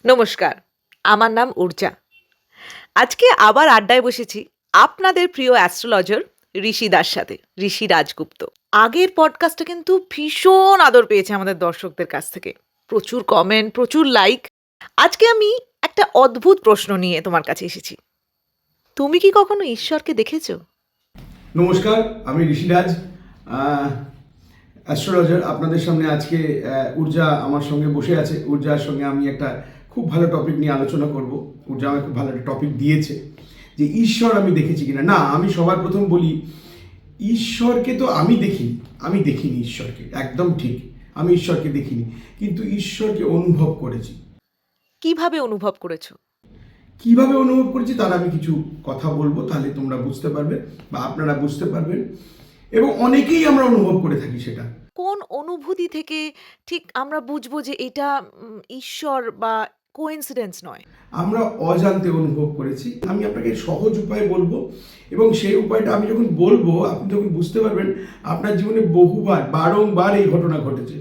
নমস্কার, আমার নাম উর্জা। আজকে আবার আড্ডায় বসেছি আপনাদের প্রিয় অ্যাস্ট্রোলজার ঋষি দার সাথে, ঋষি রাজগুপ্ত। আগের পডকাস্টটা কিন্তু ভীষণ আদর পেয়েছে আমাদের দর্শকদের কাছ থেকে। প্রচুর কমেন্ট, প্রচুর লাইক। আজকে আমি একটা অদ্ভুত প্রশ্ন নিয়ে তোমার কাছে এসেছি। তুমি কি কখনো ঈশ্বরকে দেখেছো? নমস্কার, আমি ঋষিরাজ, অ্যাস্ট্রোলজার। আপনাদের সামনে আজকে উর্জা আমার সঙ্গে বসে আছে। উর্জার সঙ্গে আমি একটা খুব ভালো টপিক নিয়ে আলোচনা করব। উর্জা আমাকে খুব ভালো একটা টপিক দিয়েছে যে ঈশ্বর আমি দেখেছি কিনা। না, আমি সবার প্রথম বলি, ঈশ্বরকে তো আমি দেখিনি ঈশ্বরকে, একদম ঠিক। আমি ঈশ্বরকে দেখিনি, কিন্তু ঈশ্বরকে অনুভব করেছি। কিভাবে অনুভব করেছো? কিভাবে অনুভব করেছি তার আমি কিছু কথা বলবো, তাহলে তোমরা বুঝতে পারবে বা আপনারা বুঝতে পারবেন। এবং অনেকেই আমরা অনুভব করে থাকি সেটা। কোন অনুভূতি থেকে ঠিক আমরা বুঝবো যে এটা ঈশ্বর বা কোইন্সিডেন্স নয়? আমরা অজান্তে অনুভব করেছি। আমি আপনাকে সহজ উপায় বলবো, এবং সেই উপায়টা আমি যখন বলবো আপনি যখন বুঝতে পারবেন আপনার জীবনে বহুবার বারংবার এই ঘটনা ঘটেছে।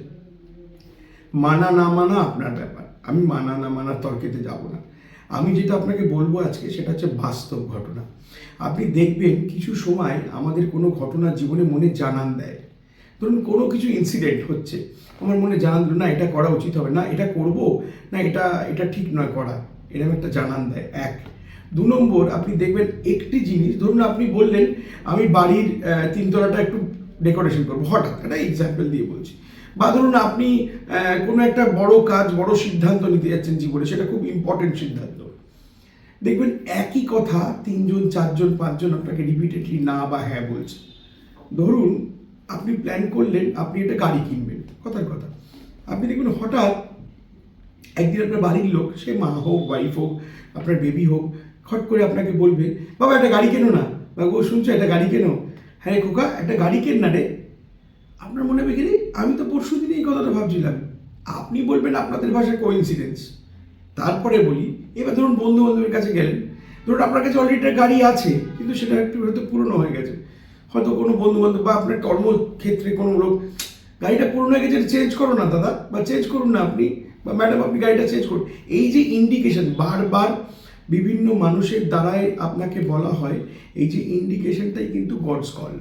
মানা না মানা আপনার ব্যাপার, আমি মানা না মানার তর্কেতে যাব না। আমি যেটা আপনাকে বলবো আজকে সেটা হচ্ছে বাস্তব ঘটনা। আপনি দেখবেন কিছু সময় আমাদের কোনো ঘটনা জীবনে মনে জানান দেয়। ধরুন কোনো কিছু ইনসিডেন্ট হচ্ছে, আমার মনে জানান দিল, না এটা করা উচিত হবে, না এটা করব, না এটা এটা ঠিক নয় করা, এরকম একটা জানান দেয়। এক। দু নম্বর, আপনি দেখবেন একটি জিনিস, ধরুন আপনি বললেন আমি বাড়ির তিনতলাটা একটু ডেকোরেশন করবো, হঠাৎ একটা এক্সাম্পল দিয়ে বলছি। বা ধরুন আপনি কোনো একটা বড় কাজ, বড় সিদ্ধান্ত নিতে যাচ্ছেন জীবনে, সেটা খুব ইম্পর্টেন্ট সিদ্ধান্ত। দেখবেন একই কথা তিনজন, চারজন, পাঁচজন আপনাকে রিপিটেডলি না বা হ্যাঁ বলছে। ধরুন আপনি প্ল্যান করলেন আপনি একটা গাড়ি কিনবেন, কথার কথা। আপনি দেখবেন হঠাৎ একদিন আপনার বাড়ির লোক, সে মা হোক, ওয়াইফ হোক, আপনার বেবি হোক, খট করে আপনাকে বলবে, বাবা একটা গাড়ি কেনো না, বা ও শুনছো একটা গাড়ি কেনো, হ্যাঁ রে খোকা একটা গাড়ি কেন না রে। আপনার মনে হবে কি, আমি তো পরশু দিনে এই কথাটা ভাবছিলাম। আপনি বলবেন আপনাদের ভাষায় কোইন্সিডেন্স। তারপরে বলি, এবার ধরুন বন্ধু বান্ধবের কাছে গেলেন, ধরুন আপনার কাছে অলরেডি একটা গাড়ি আছে, কিন্তু সেটা একটু হয়তো পুরনো হয়ে গেছে। হয়তো কোনো বন্ধু বান্ধব বা আপনার কর্মক্ষেত্রে কোনো লোক, গাড়িটা পুরনো হয়ে গেছে, চেঞ্জ করো না দাদা, বা চেঞ্জ করুন না আপনি, বা ম্যাডাম আপনি গাড়িটা চেঞ্জ করুন। এই যে ইন্ডিকেশন বারবার বিভিন্ন মানুষের দ্বারাই আপনাকে বলা হয়, এই যে ইন্ডিকেশনটাই কিন্তু গডস কল।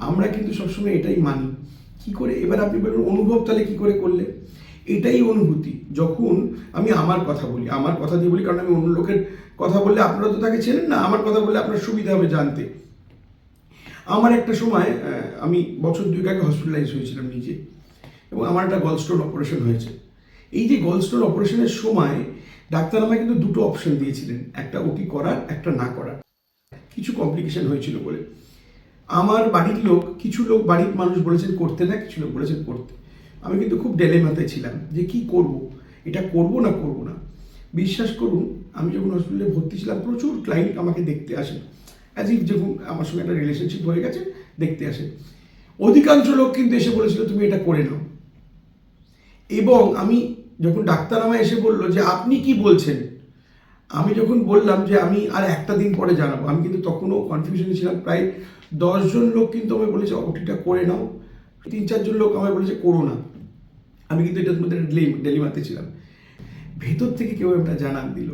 আমরা কিন্তু সবসময় এটাই মানি। কি করে, এবার আপনি বলুন অনুভব তাহলে কি করে করলে? এটাই অনুভূতি। যখন আমি আমার কথা বলি, আমার কথা দিয়ে বলি, কারণ আমি অন্য লোকের কথা বললে আপনারা তো তাকে চেনেন না, আমার কথা বললে আপনার সুবিধা হবে জানতে। আমার একটা সময় আমি বছর দুই আগে হসপিটালাইজ হয়েছিলাম নিজে, এবং আমার একটা গলস্টোন অপারেশন হয়েছে। এই যে গলস্টোন অপারেশনের সময় ডাক্তার আমায় কিন্তু দুটো অপশন দিয়েছিলেন, একটা ওটি করার, একটা না করার। কিছু কমপ্লিকেশন হয়েছিল বলে আমার বাড়ির লোক, কিছু লোক বাড়ির মানুষ বলেছেন করতে না, কিছু লোক বলেছেন করতে। আমি কিন্তু খুব ডেলেমাতে ছিলাম যে কি করব, এটা করব না করব না। বিশ্বাস করুন, আমি যখন হসপিটালে ভর্তি ছিলাম প্রচুর ক্লায়েন্ট আমাকে দেখতে আসে, অ্যাজ ইফ যখন আমার সঙ্গে একটা রিলেশনশিপ হয়ে গেছে দেখতে আসে। অধিকাংশ লোক কিন্তু এসে বলেছিল তুমি এটা করে নাও। এবং আমি যখন ডাক্তার আমায় এসে বললো যে আপনি কি বলছেন, আমি যখন বললাম যে আমি আর একটা দিন পরে জানাবো, আমি কিন্তু তখনও কনফিউশনে ছিলাম। প্রায় 10জন লোক কিন্তু আমায় বলেছে ওটিটা করে নাও, 3-4জন লোক আমায় বলেছে করো না। আমি কিন্তু এটার মধ্যে ডেলিমাতে ছিলাম। ভেতর থেকে কেউ একটা জানান দিল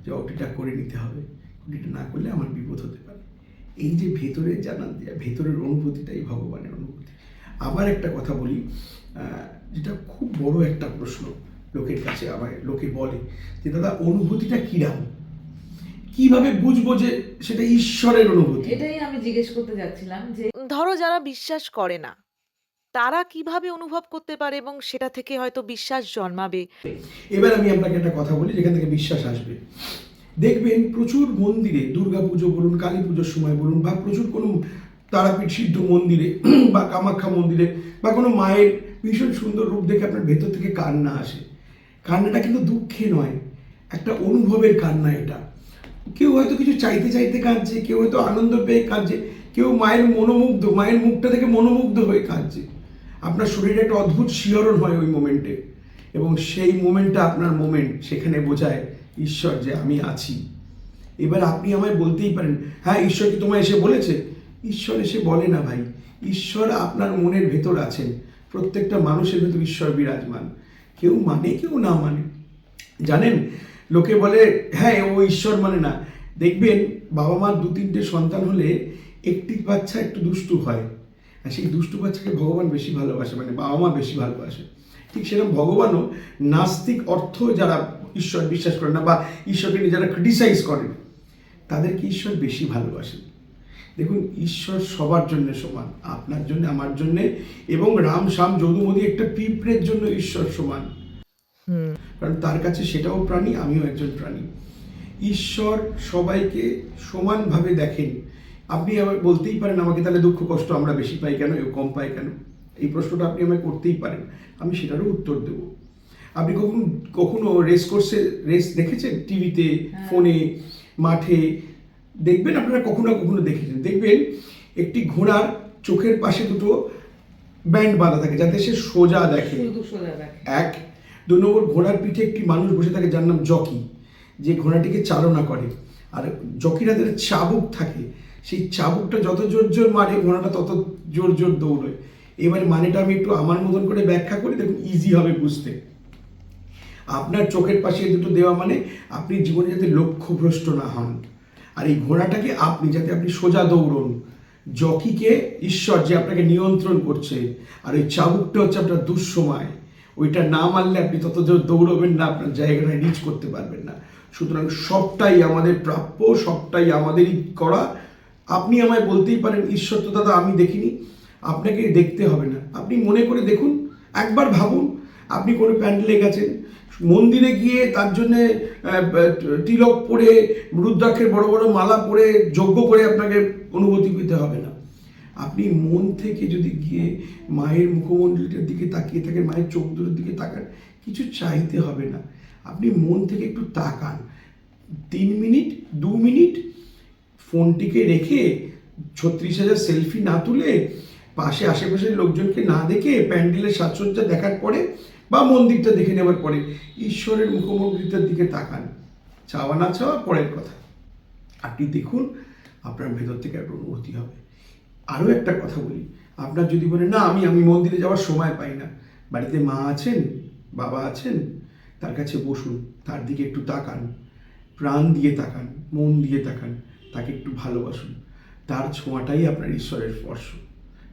যে ওটিটা করে নিতে হবে, ওটিটা না করলে আমার বিপদ হতে পারে। এই যে ভেতরে জানান দেওয়া, ভেতরের অনুভূতিটাই ভগবানের অনুভূতি। আবার একটা কথা বলি, যেটা খুব বড় একটা প্রশ্ন লোকের কাছে, আমায় লোকে বলে যে দাদা অনুভূতিটা কিরাম, কিভাবে বুঝবো যে সেটা ঈশ্বরের অনুভূতি? এটাই আমি জিজ্ঞেস করতে যাচ্ছিলাম যে ধরো যারা বিশ্বাস করে না, তারা কিভাবে অনুভব করতে পারে এবং সেটা থেকে হয়তো বিশ্বাস জন্মাবে? এবার আমি আপনাকে একটা কথা বলি যেখান থেকে বিশ্বাস আসবে। দেখবেন প্রচুর মন্দিরে, দুর্গা পুজো বলুন, কালী পুজোর সময় বলুন, বা প্রচুর কোনো তারাপীঠ সিদ্ধ মন্দিরে বা কামাখ্যা মন্দিরে বা কোনো মায়ের ভীষণ সুন্দর রূপ দেখে আপনার ভেতর থেকে কান্না আসে। কান্নাটা কিন্তু দুঃখে নয়, একটা অনুভবের কান্না এটা। কেউ হয়তো কিছু চাইতে চাইতে কাঁদছে, কেউ হয়তো আনন্দ পেয়ে কাঁদছে, কেউ মায়ের মায়ের মুখটা থেকে মনোমুগ্ধ হয়ে কাঁদছে। আপনার শরীরে একটা অদ্ভুত শিহরণ হয় ওই মোমেন্টে, এবং সেই মোমেন্টটা আপনার মোমেন্ট, সেখানে বোঝায় ঈশ্বর যে আমি আছি। এবার আপনি আমায় বলতেই পারেন, হ্যাঁ ঈশ্বর কি তোমায় এসে বলেছে? ঈশ্বর এসে বলে না ভাই, ঈশ্বর আপনার মনের ভেতর আছেন। প্রত্যেকটা মানুষের ভেতর ঈশ্বর বিরাজমান, কেউ মানে কেউ না মানে। জানেন, লোকে বলে হ্যাঁ ও ঈশ্বর মানে না। দেখবেন বাবা মার 2-3টে সন্তান হলে একটি বাচ্চা একটু দুষ্টু হয়, আর সেই দুষ্টু বাচ্চাকে ভগবান বেশি ভালোবাসে, মানে বাবা মা বেশি ভালোবাসে। ঠিক সেরকম ভগবানও নাস্তিক অর্থ যারা ঈশ্বর বিশ্বাস করে না বা ঈশ্বরকে নিয়ে যারা ক্রিটিসাইজ করেন তাদেরকে ঈশ্বর বেশি ভালোবাসেন। দেখুন, ঈশ্বর সবার জন্য সমান, আপনার জন্য, আমার জন্য, এবং রাম শ্যাম যদুমতি একটা পিঁপড়ের জন্য ঈশ্বর সমান। কারণ তার কাছে সেটাও প্রাণী, আমিও একজন প্রাণী। ঈশ্বর সবাইকে সমানভাবে দেখেন। আপনি আবার বলতেই পারেন আমাকে, তাহলে দুঃখ কষ্ট আমরা বেশি পাই কেন, এও কম পাই কেন? এই প্রশ্নটা আপনি আমায় করতেই পারেন, আমি সেটারও উত্তর দেব। আপনি কখনো রেস দেখেছেন? টিভিতে, ফোনে, মাঠে দেখবেন, আপনারা কখনো না কখনো দেখেছেন। দেখবেন একটি ঘোড়ার চোখের পাশে দুটো ব্যান্ড বাঁধা থাকে যাতে সে সোজা দেখে। 1, 2 নম্বর, ঘোড়ার পিঠে একটি মানুষ বসে থাকে যার নাম জকি, যে ঘোড়াটিকে চালনা করে। আর জকির হাতের চাবুক থাকে, সেই চাবুকটা যত জোর জোর মারে ঘোড়াটা তত জোর জোর দৌড়ে। এবারে মানেটা আমি একটু আমার মতন করে ব্যাখ্যা করি, দেখুন ইজি হবে বুঝতে। আপনার চোখের পাশে দুটো দেওয়া মানে আপনি জীবনে যাতে লক্ষ্যভ্রষ্ট না হন, আর এই ঘোড়াটাকে যাতে আপনি সোজা দৌড়ন। জকিকে ঈশ্বর যে আপনাকে নিয়ন্ত্রণ করছে, আর ওই চাবুকটা হচ্ছে আপনার দুঃসময়। ওইটা না মারলে আপনি তত জোর দৌড়বেন না, আপনার জায়গাটা রিচ করতে পারবেন না। সুতরাং সবটাই আমাদের প্রাপ্য, সবটাই আমাদেরই করা। আপনি আমায় বলতেই পারেন ঈশ্বর তো দাদা আমি দেখিনি, আপনাকে দেখতে হবে না, আপনি মনে করে দেখুন, একবার ভাবুন। আপনি কোনো প্যান্ডেলে গেছেন, মন্দিরে গিয়ে তার জন্যে তিলক পরে, রুদ্রাক্ষের বড় বড় মালা পরে, যজ্ঞ করে আপনাকে অনুভূতি পেতে হবে না। আপনি মন থেকে যদি গিয়ে মায়ের মুখমণ্ডলটার দিকে তাকিয়ে থাকেন, মায়ের চোখ দুটোর দিকে তাকান, কিছু চাইতে হবে না, আপনি মন থেকে একটু তাকান। 3 মিনিট 2 মিনিট ফোনটিকে রেখে 36,000 সেলফি না তুলে, পাশে আশেপাশের লোকজনকে না দেখে, প্যান্ডেলের সাজসজ্জা দেখার পরে বা মন্দিরটা দেখে নেওয়ার পরে ঈশ্বরের মুখমণ্ডলটার দিকে তাকান। চাওয়া না চাওয়া পরের কথা, আপনি দেখুন আপনার ভেতর থেকে একটা অনুভূতি হবে। আরও একটা কথা বলি, আপনার যদি বলেন না আমি মন্দিরে যাওয়ার সময় পাই না, বাড়িতে মা আছেন, বাবা আছেন, তার কাছে বসুন, তার দিকে একটু তাকান, প্রাণ দিয়ে তাকান, মন দিয়ে তাকান, তাকে একটু ভালোবাসুন। তার ছোঁয়াটাই আপনার ঈশ্বরের স্পর্শ।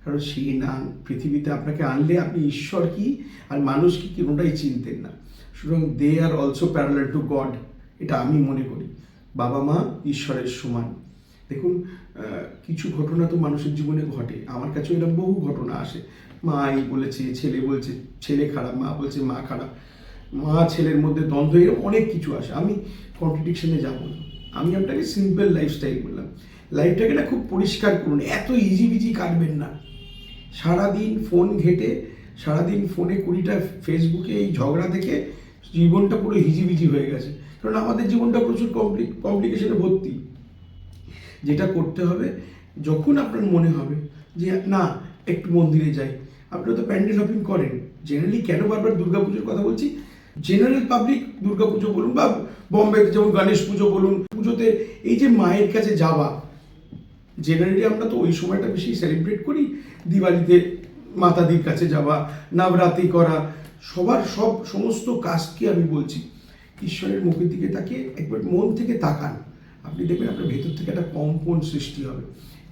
কারণ সেই না পৃথিবীতে আপনাকে আনলে আপনি ঈশ্বর কি আর মানুষ কি কোনোটাই চিনতেন না। সুতরাং they are also parallel to God, এটা আমি মনে করি। বাবা মা ঈশ্বরের সমান। দেখুন, কিছু ঘটনা তো মানুষের জীবনে ঘটে, আমার কাছেও এরকম বহু ঘটনা আসে। মা এই বলেছে, ছেলে বলছে ছেলে খারাপ, মা বলছে মা খারাপ, মা ছেলের মধ্যে দ্বন্দ্ব, এরকম অনেক কিছু আসে। আমি কন্ট্রাডিকশনে যাবো না, আমি আপনাকে সিম্পল লাইফস্টাইল বললাম। লাইফটাকে না খুব পরিষ্কার করুন, এত ইজি বিজি কাটবেন না। সারাদিন ফোন ঘেটে, সারাদিন ফোনে 20টা ফেসবুকে এই ঝগড়া দেখে জীবনটা পুরো হিজিবিজি হয়ে গেছে। কারণ আমাদের জীবনটা প্রচুর কমপ্লিকেশনে ভর্তি। যেটা করতে হবে, যখন আপনার মনে হবে যে না একটু মন্দিরে যাই, আপনারা তো প্যান্ডেল শপিং করেন। জেনারেলি কেন বারবার দুর্গাপুজোর কথা বলছি, জেনারেল পাবলিক দুর্গাপুজো বলুন বা বম্বেতে যেমন গণেশ পুজো বলুন, পুজোতে এই যে মায়ের কাছে যাওয়া, জেনারেলি আমরা তো ওই সময়টা বেশি সেলিব্রেট করি। দিওয়ালিতে মাতাদির কাছে যাওয়া, নবরাত্রি করা, সমস্ত কাজকে আমি বলছি ঈশ্বরের মুখের দিকে তাকিয়ে একবার মন থেকে তাকান, আপনি দেখবেন আপনার ভেতর থেকে একটা কম্পন সৃষ্টি হবে।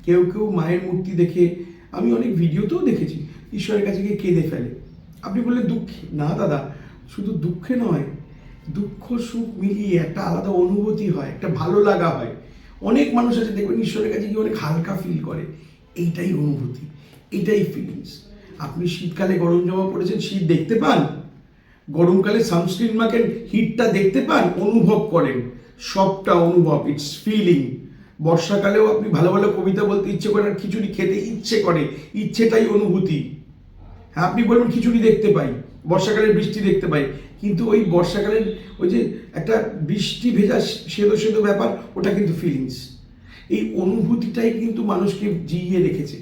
কেউ কেউ মায়ের মূর্তি দেখে, আমি অনেক ভিডিওতেও দেখেছি, ঈশ্বরের কাছে গিয়ে কেঁদে ফেলে। আপনি বললেন দুঃখে, না দাদা, শুধু দুঃখে নয়, দুঃখ সুখ মিলিয়ে একটা আলাদা অনুভূতি হয়, একটা ভালো লাগা হয়। অনেক মানুষ আছে দেখবেন ঈশ্বরের কাছে গিয়ে অনেক হালকা ফিল করে, এইটাই অনুভূতি, এইটাই ফিলিংস। আপনি শীতকালে গরম জামা পরেছেন, শীত দেখতে পান, গরমকালে সানস্ক্রিন মাখেন, হিটটা দেখতে পান, অনুভব করেন, সবটা অনুভব, ইটস ফিলিং। বর্ষাকালেও আপনি ভালো ভালো কবিতা বলতে ইচ্ছে করে, আর খিচুড়ি খেতে ইচ্ছে করে, ইচ্ছেটাই অনুভূতি। হ্যাঁ, আপনি বলবেন খিচুড়ি দেখতে পাই, বর্ষাকালের বৃষ্টি দেখতে পাই, কিন্তু ওই বর্ষাকালের ওই যে একটা বৃষ্টি ভেজা সেদো সেদো ব্যাপার, ওটা কিন্তু ফিলিংস। এই অনুভূতিটাই কিন্তু মানুষকে জিইয়ে রেখেছে।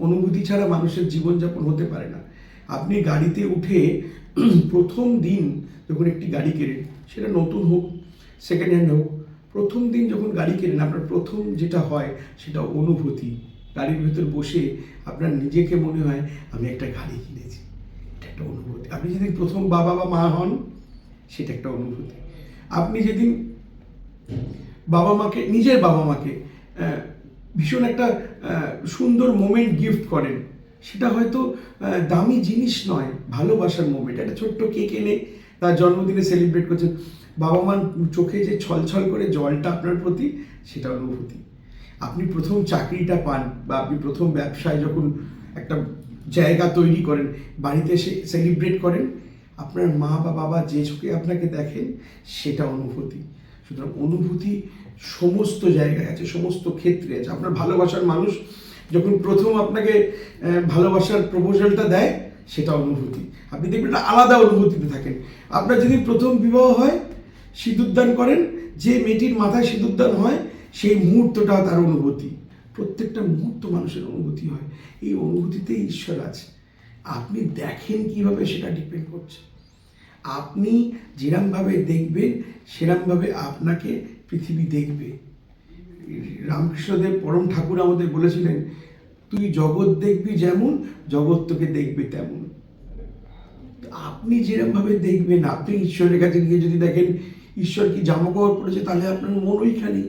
অনুভূতি ছাড়া মানুষের জীবনযাপন হতে পারে না। আপনি গাড়িতে উঠে প্রথম দিন যখন একটি গাড়ি কেনেন, সেটা নতুন হোক সেকেন্ড হ্যান্ড হোক, প্রথম দিন যখন গাড়ি কেনেন আপনার প্রথম যেটা হয় সেটা অনুভূতি। গাড়ির ভেতর বসে আপনার নিজেকে মনে হয় আমি একটা গাড়ি কিনেছি, এটা একটা অনুভূতি। আপনি যদি প্রথম বাবা বা মা হন, সেটা একটা অনুভূতি। আপনি যেদিন বাবা মাকে, নিজের বাবা মাকে ভীষণ একটা সুন্দর মোমেন্ট গিফট করেন, সেটা হয়তো দামি জিনিস নয়, ভালোবাসার মোমেন্ট। একটা ছোট্ট কেক এনে তার জন্মদিনে সেলিব্রেট করছেন, বাবা মার চোখে যে ছলছল করে জলটা আপনার প্রতি, সেটা অনুভূতি। আপনি প্রথম চাকরিটা পান বা আপনি প্রথম ব্যবসায় যখন একটা জায়গা তৈরি করেন, বাড়িতে এসে সেলিব্রেট করেন, আপনার মা বা বাবা যে চোখে আপনাকে দেখেন, সেটা অনুভূতি। সুতরাং অনুভূতি সমস্ত জায়গায় আছে, সমস্ত ক্ষেত্রে আছে। আপনার ভালোবাসার মানুষ যখন প্রথম আপনাকে ভালোবাসার প্রপোজালটা দেয়, সেটা অনুভূতি। আপনি দেখবেন একটা আলাদা অনুভূতিতে থাকেন। আপনার যেদিন প্রথম বিবাহ হয়, সিঁদুরদান করেন, যে মেয়েটির মাথায় সিঁদুরদান হয়, সেই মুহূর্তটা তার অনুভূতি। প্রত্যেকটা মুহূর্ত মানুষের অনুভূতি হয়। এই অনুভূতিতে ঈশ্বর আছে। আপনি দেখেন কিভাবে, সেটা ডিপেন্ড করছে। আপনি যেরমভাবে দেখবেন, সেরমভাবে আপনাকে পৃথিবী দেখবে। রামকৃষ্ণদেব পরম ঠাকুর আমাদের বলেছিলেন, তুই জগৎ দেখবি যেমন, জগৎ তোকে দেখবে তেমন। আপনি যেরমভাবে দেখবেন, আপনি ঈশ্বরের কাছে গিয়ে যদি দেখেন ঈশ্বর কি জামা কাপড় পড়েছে, তাহলে আপনার মন ওইখানে।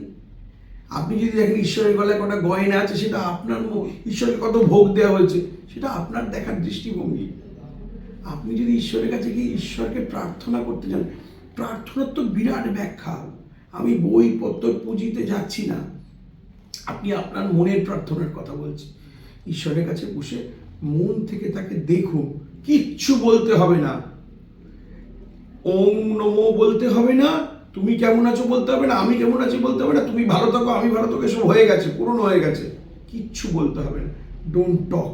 আপনি যদি দেখেন ঈশ্বরের গলায় কটা গয়না আছে, সেটা আপনার ঈশ্বরকে কত ভোগ দেওয়া হয়েছে, সেটা আপনার দেখার দৃষ্টিভঙ্গি। আপনি যদি ঈশ্বরের কাছে গিয়ে ঈশ্বরকে প্রার্থনা করতে যান, প্রার্থনার তো বিরাট ব্যাখ্যা। আমি বই পত্র পুঁজিতে যাচ্ছি না, আপনি আপনার মনের প্রার্থনার কথা বলছেন। ঈশ্বরের কাছে বসে মন থেকে তাকে দেখুন, কিচ্ছু বলতে হবে না। ওম নমো বলতে হবে না, তুমি কেমন আছো বলতে হবে না, আমি কেমন আছি বলতে হবে না, তুমি ভালো থাকো আমি ভালো থাকো, সব হয়ে গেছে, পূরণ হয়ে গেছে, কিচ্ছু বলতে হবে না। Don't talk,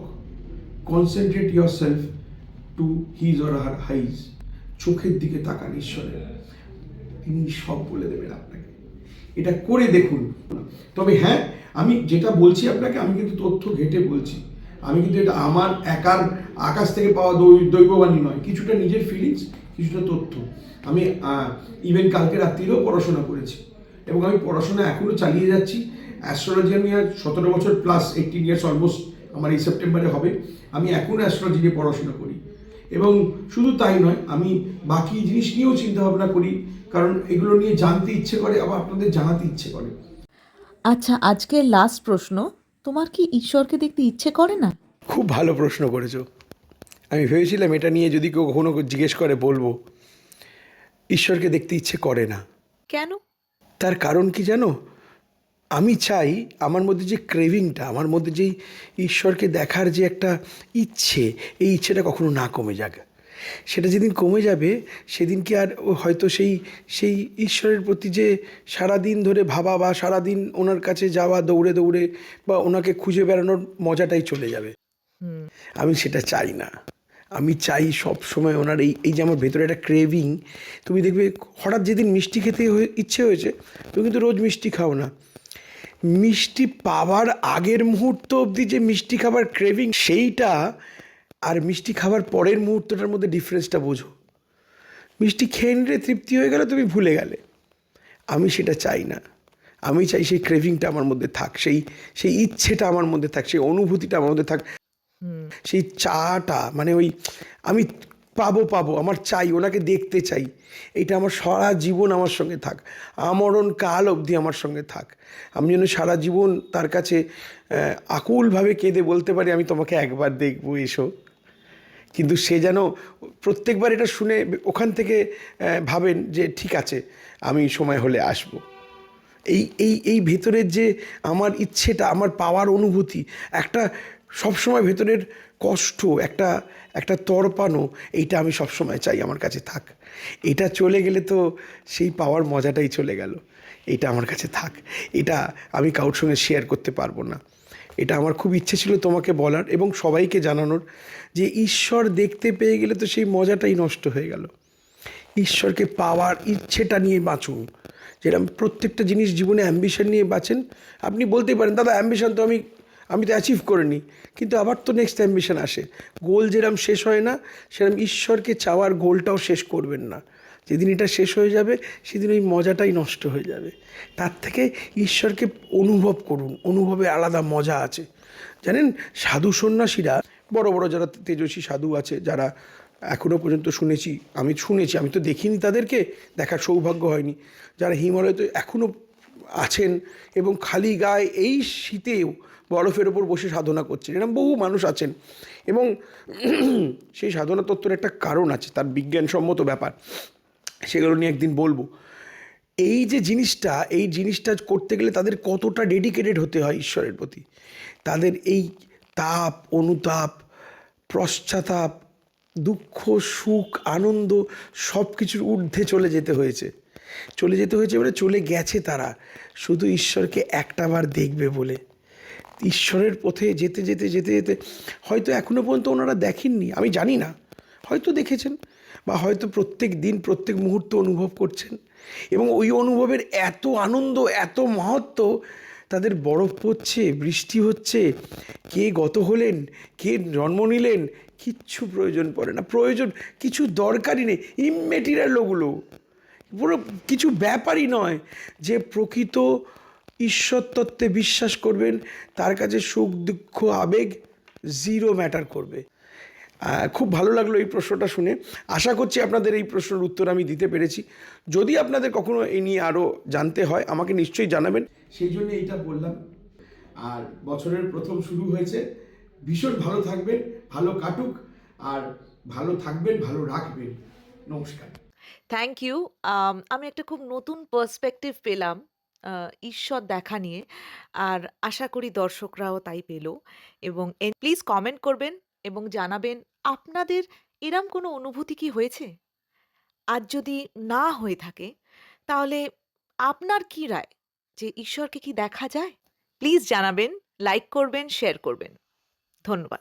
concentrate yourself to his or her eyes. চোখের দিকে তাকান ঈশ্বরের, তিনি সব বলে দেবেন আপনাকে। এটা করে দেখুন। তবে হ্যাঁ, আমি যেটা বলছি আপনাকে, আমি কিন্তু তথ্য ঘেটে বলছি। আমি কিন্তু এটা আমার একার আকাশ থেকে পাওয়া দৈববাণী নয়, কিছুটা নিজের ফিলিংস, কিছুটা তথ্য। আমি ইভেন কালকে রাত্রিরেও পড়াশোনা করেছি এবং আমি পড়াশোনা এখনও চালিয়ে যাচ্ছি। অ্যাস্ট্রোলজি আমি আর 17 বছর প্লাস, 18 ইয়ার্স অলমোস্ট আমার এই সেপ্টেম্বরে হবে। আমি এখনও অ্যাস্ট্রোলজি নিয়ে পড়াশোনা করি এবং শুধু তাই নয়, আমি বাকি জিনিস নিয়েও চিন্তাভাবনা করি, কারণ এগুলো নিয়ে জানতে ইচ্ছে করে, আবার আপনাদের জানাতে ইচ্ছে করে। আচ্ছা, আজকের লাস্ট প্রশ্ন, তোমার কি ঈশ্বরকে দেখতে ইচ্ছে করে না? খুব ভালো প্রশ্ন করেছো। আমি ভেবেছিলাম এটা নিয়ে যদি কেউ কখনো জিজ্ঞেস করে বলবো, ঈশ্বরকে দেখতে ইচ্ছে করে না। কেন? তার কারণ কি জানো? আমি চাই আমার মধ্যে যে ক্রেভিংটা, আমার মধ্যে যেই ঈশ্বরকে দেখার যে একটা ইচ্ছে, এই ইচ্ছেটা কখনো না কমে যাক। সেটা যেদিন কমে যাবে, সেদিন কি আর হয়তো সেই সেই ঈশ্বরের প্রতি যে সারাদিন ধরে ভাবা বা সারাদিন ওনার কাছে যাওয়া দৌড়ে দৌড়ে বা ওনাকে খুঁজে বেড়ানোর মজাটাই চলে যাবে। আমি সেটা চাই না। আমি চাই সব সময় ওনার এই যে আমার ভেতরে একটা ক্রেভিং। তুমি দেখবে হঠাৎ যেদিন মিষ্টি খেতে ইচ্ছে হয়েছে, তুমি কিন্তু রোজ মিষ্টি খাও না। মিষ্টি পাওয়ার আগের মুহূর্ত অবধি যে মিষ্টি খাবার ক্রেভিং, সেইটা আর মিষ্টি খাবার পরের মুহূর্তটার মধ্যে ডিফারেন্সটা বোঝো। মিষ্টি খেয়ে নিলে তৃপ্তি হয়ে গেলে, তুমি ভুলে গেলে। আমি সেটা চাই না। আমি চাই সেই ক্রেভিংটা আমার মধ্যে থাক, সেই ইচ্ছেটা আমার মধ্যে থাক, সেই অনুভূতিটা আমার মধ্যে থাক, সেই চাটা, মানে ওই আমি পাবো আমার চাই, ওনাকে দেখতে চাই, এটা আমার সারা জীবন আমার সঙ্গে থাক, আমরণ কাল অবধি আমার সঙ্গে থাক। আমি যেন সারা জীবন তার কাছে আকুলভাবে কেঁদে বলতে পারি, আমি তোমাকে একবার দেখবো, এসো। কিন্তু সে যেন প্রত্যেকবার এটা শুনে ওখান থেকে ভাবেন যে ঠিক আছে, আমি সময় হলে আসবো। এই ভেতরের যে আমার ইচ্ছেটা, আমার পাওয়ার অনুভূতি, একটা সবসময় ভেতরের কষ্ট, একটা তড়পানো, এইটা আমি সবসময় চাই আমার কাছে থাক। এটা চলে গেলে তো সেই পাওয়ার মজাটাই চলে গেল। এটা আমার কাছে থাক, এটা আমি কারোর সঙ্গে শেয়ার করতে পারবো না। এটা আমার খুব ইচ্ছে ছিল তোমাকে বলার এবং সবাইকে জানানোর, যে ঈশ্বর দেখতে পেয়ে গেলে তো সেই মজাটাই নষ্ট হয়ে গেল। ঈশ্বরকে পাওয়ার ইচ্ছেটা নিয়ে বাঁচুন। যেরকম প্রত্যেকটা জিনিস জীবনে অ্যাম্বিশন নিয়ে বাঁচেন। আপনি বলতেই পারেন, দাদা অ্যাম্বিশন তো আমি তো অ্যাচিভ করিনি, কিন্তু আবার তো নেক্সট অ্যাম্বিশন আসে। গোল যেরকম শেষ হয় না, সেরকম ঈশ্বরকে চাওয়ার গোলটাও শেষ করবেন না। যেদিন এটা শেষ হয়ে যাবে, সেদিন ওই মজাটাই নষ্ট হয়ে যাবে। তার থেকে ঈশ্বরকে অনুভব করুন, অনুভবে আলাদা মজা আছে। জানেন, সাধু সন্ন্যাসীরা, বড় বড় যারা তেজস্বী সাধু আছে, যারা এখনও পর্যন্ত শুনেছি, আমি তো দেখিনি তাদেরকে, দেখার সৌভাগ্য হয়নি, যারা হিমালয়তে এখনও আছেন এবং খালি গায়ে এই শীতেও বরফের ওপর বসে সাধনা করছেন, এরকম বহু মানুষ আছেন। এবং সেই সাধনা তত্ত্বের একটা কারণ আছে, তার বিজ্ঞানসম্মত ব্যাপার, সেগুলো নিয়ে একদিন বলবো। এই জিনিসটা করতে গেলে তাদের কতটা ডেডিকেটেড হতে হয় ঈশ্বরের প্রতি, তাদের এই তাপ, অনুতাপ, পশ্চাতাপ, দুঃখ, সুখ, আনন্দ সব কিছুর ঊর্ধ্বে চলে যেতে হয়েছে মানে চলে গেছে তারা, শুধু ঈশ্বরকে একটাবার দেখবে বলে। ঈশ্বরের পথে যেতে যেতে যেতে যেতে হয়তো এখনও পর্যন্ত ওনারা দেখেননি, আমি জানি না, হয়তো দেখেছেন, বা হয়তো প্রত্যেক দিন প্রত্যেক মুহূর্ত অনুভব করছেন, এবং ওই অনুভবের এত আনন্দ, এত মহত্ব, তাদের বরফ পড়ছে, বৃষ্টি হচ্ছে, কে গত হলেন, কে জন্ম নিলেন, কিচ্ছু প্রয়োজন পড়ে না, কিছু দরকারই নেই, ইমমেটেরিয়াল ওগুলো, পুরো কিছু ব্যাপারই নয়। যে প্রকৃত ঈশ্বর তত্ত্বে বিশ্বাস করবেন, তার কাছে সুখ, দুঃখ, আবেগ জিরো ম্যাটার করবে। খুব ভালো লাগলো এই প্রশ্নটা শুনে। আশা করছি আপনাদের এই প্রশ্নের উত্তর আমি দিতে পেরেছি। যদি আপনাদের কখনো এই নিয়ে আরও জানতে হয় আমাকে নিশ্চয়ই জানাবেন, সেই জন্য এইটা বললাম। আর বছরের প্রথম শুরু হয়েছে, ভীষণ ভালো থাকবেন, ভালো কাটুক, আর ভালো থাকবেন, ভালো রাখবেন। নমস্কার। Thank you. আমি একটা খুব নতুন পার্সপেক্টিভ পেলাম ঈশ্বর দেখা নিয়ে। আর আশা করি দর্শকরাও তাই পেল। এবং প্লিজ কমেন্ট করবেন এবং জানাবেন আপনাদের এরম কোনো অনুভূতি কি হয়েছে? আর যদি না হয়ে থাকে তাহলে আপনার কি রায় যে ঈশ্বরকে কি দেখা যায়? প্লিজ জানাবেন, লাইক করবেন, শেয়ার করবেন। ধন্যবাদ।